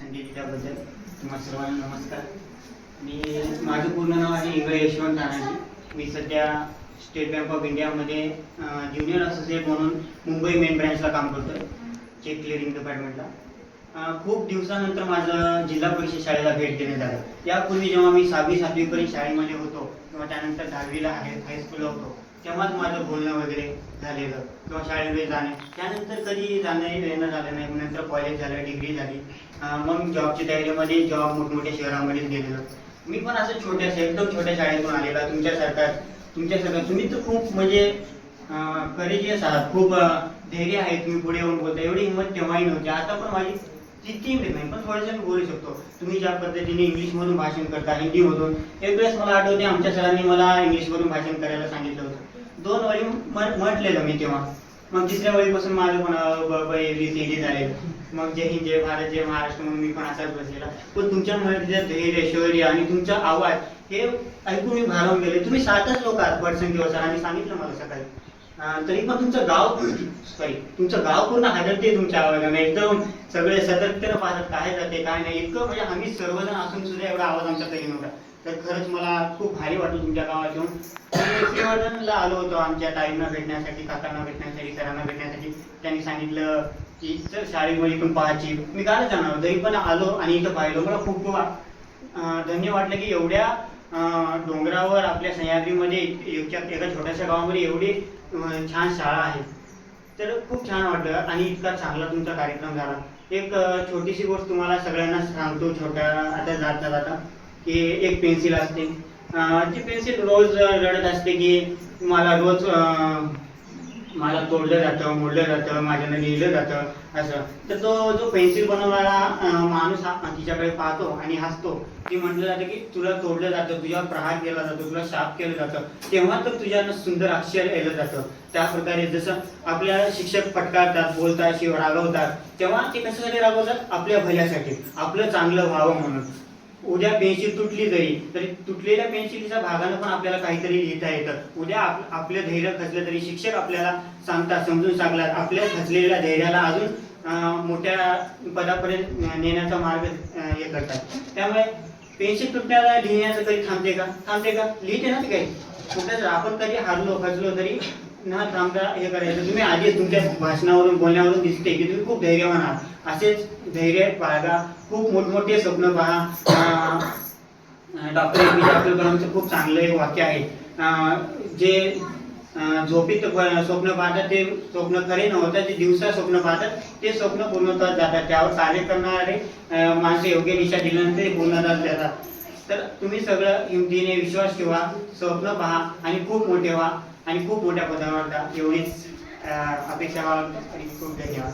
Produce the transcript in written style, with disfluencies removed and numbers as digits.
संधी दिल्याबद्दल तुम्हा सर्वांना नमस्कार. माझं पूर्ण नाव आहे इंगळे यशवंत तानाजी. मी सध्या स्टेट बँक ऑफ इंडियामध्ये ज्युनियर असोसिएट म्हणून मुंबई मेन ब्रँचला काम करतो, चेक क्लिअरिंग डिपार्टमेंटला. खूप दिवसानंतर माझं जिल्हा परिषद शाळेला भेट देण्यात आलं. यापूर्वी जेव्हा मी 6वी-7वीपर्यंत शाळेमध्ये होतो किंवा त्यानंतर 10वीला हायस्कूलला होतो, तेव्हाच माझं बोलणं वगैरे झालेलं किंवा शाळेमध्ये जाणे. त्यानंतर कधी जाणं येणं झालं नाही. नंतर कॉलेज झालं, डिग्री झाली, मग जॉबच्या तयारीमध्ये जॉब मोठमोठ्या शहरामध्येच गेलेलो. मी पण असं छोट्याशा एकदम छोट्या शाळेतून आलेला. तुमच्यासारखं तुम्ही तर खूप म्हणजे करेजियस आहात, खूप धैर्य आहे. तुम्ही पुढे येऊन बोलता, एवढी हिंमत तेव्हाही नव्हती. आता पण माझी तितकी नाही, पण थोडंसं मी बोलू शकतो. तुम्ही ज्या पद्धतीने इंग्लिशमधून भाषण करता, हिंदीमधून, एक वेळेस मला आठवते आमच्या सरांनी मला इंग्लिशमधून भाषण करायला सांगितलं होतं. 2 वेळी म्हटलेलं मी तेव्हा. मग तिसऱ्या वेळीपासून माझं पण ABCD झाले. मग जय हिंद, जय भारत, जय महाराष्ट्र म्हणून मी पण असाच बसलेला. पण तुमच्यामध्ये धैर्य, शौर्य आणि तुमचा आवाज हे ऐकून मी भारावून गेले. तुम्ही 7च लोक आहात पटसंख्येवर, सरांनी सांगितलं मला सकाळी. तरी पण तुमचं गाव पूर्ण हादरते तुमच्या आवाजाने. एकदम सगळे सतर्कतेनं पाहतात काय जाते काय नाही. इतकं म्हणजे आम्ही सर्वजण असून सुद्धा एवढा आवाज आमच्या तरी नव्हता. तर खरंच मला खूप भारी वाटलं तुमच्या गावात येऊन. श्रीवर्धनला आलो होतो आमच्या ताईंना भेटण्यासाठी, काकांना भेटण्यासाठी, सरांना भेटण्यासाठी. त्यांनी सांगितलं की चल शाळेमध्ये पण पाहायची. मी कालच जाणार, तरी पण आलो आणि इथं पाहिलं. मला खूप धन्य वाटलं की एवढ्या डोंगरावर आपल्या सह्याद्रीमध्ये एका छोट्याशा गावामध्ये एवढी छान शाळा आहे. तर खूप छान वाटलं आणि इतका चांगला तुमचा कार्यक्रम झाला. एक छोटीशी गोष्ट तुम्हाला सगळ्यांना सांगतो आता जाता की एक पेन्सिल असते. ती पेन्सिल रोज रडत असते की मला तोडलं जातं, मोडलं जातं, माझ्यानं लिहिलं जातं असं. तर तो जो पेन्सिल बनवणारा माणूस तिच्याकडे पाहतो आणि हसतो. ती म्हटलं जातं की तुला तोडलं जातं, तुझ्यावर प्रहार केला जातो, तुला शाप केलं जातं, तेव्हा तर तुझ्यानं सुंदर अक्षर येलं जातं. त्या प्रकारे जसं आपल्या शिक्षक फटकारतात, बोलतात, शिव रागवतात, तेव्हा ते कशासाठी रागवतात? आपल्या भल्यासाठी, आपलं चांगलं व्हावं म्हणून. उद्या पेन्सिल तुटली तरी तुटलेल्या पेन्सिलच्या भागानं पण आपल्याला काहीतरी लिहिता येतं. उद्या आपलं धैर्य खचलं तरी शिक्षक आपल्याला सांगतात, समजून सांगतात, आपल्या खचलेल्या धैर्याला अजून मोठ्या पदापर्यंत नेण्याचा मार्ग हे करतात. त्यामुळे पेन्सिल तुटण्याला लिहिण्याचं कधी थांबते का? लिहिते ना ते काही. कुठं आपण कधी हारलो खचलो तरी न थांबता हे करायचं. तुम्ही आधी तुमच्या भाषणावरून, बोलण्यावरून दिसते की तुम्ही खूप धैर्यवान आहात. असेच धैर्य बाळगा, खूप मोठमोठे स्वप्न पहा. डॉक्टर APJ अब्दुल कलामचं खूप चांगलं एक वाक्य आहे, जे झोपेत स्वप्न पाहतात ते स्वप्न खरे न होता, जे दिवसा स्वप्न पाहतात ते स्वप्न पूर्णत्वास जातात. त्यावर कार्य करणारे माणसं योग्य दिशा दिल्यानंतर ते पूर्णत्वास जातात. तर तुम्ही सगळं हिमतीने विश्वास ठेवा, स्वप्न पहा आणि खूप मोठे व्हा आणि खूप मोठ्या पदावर जा. एवढीच अपेक्षा. खूप धन्यवाद.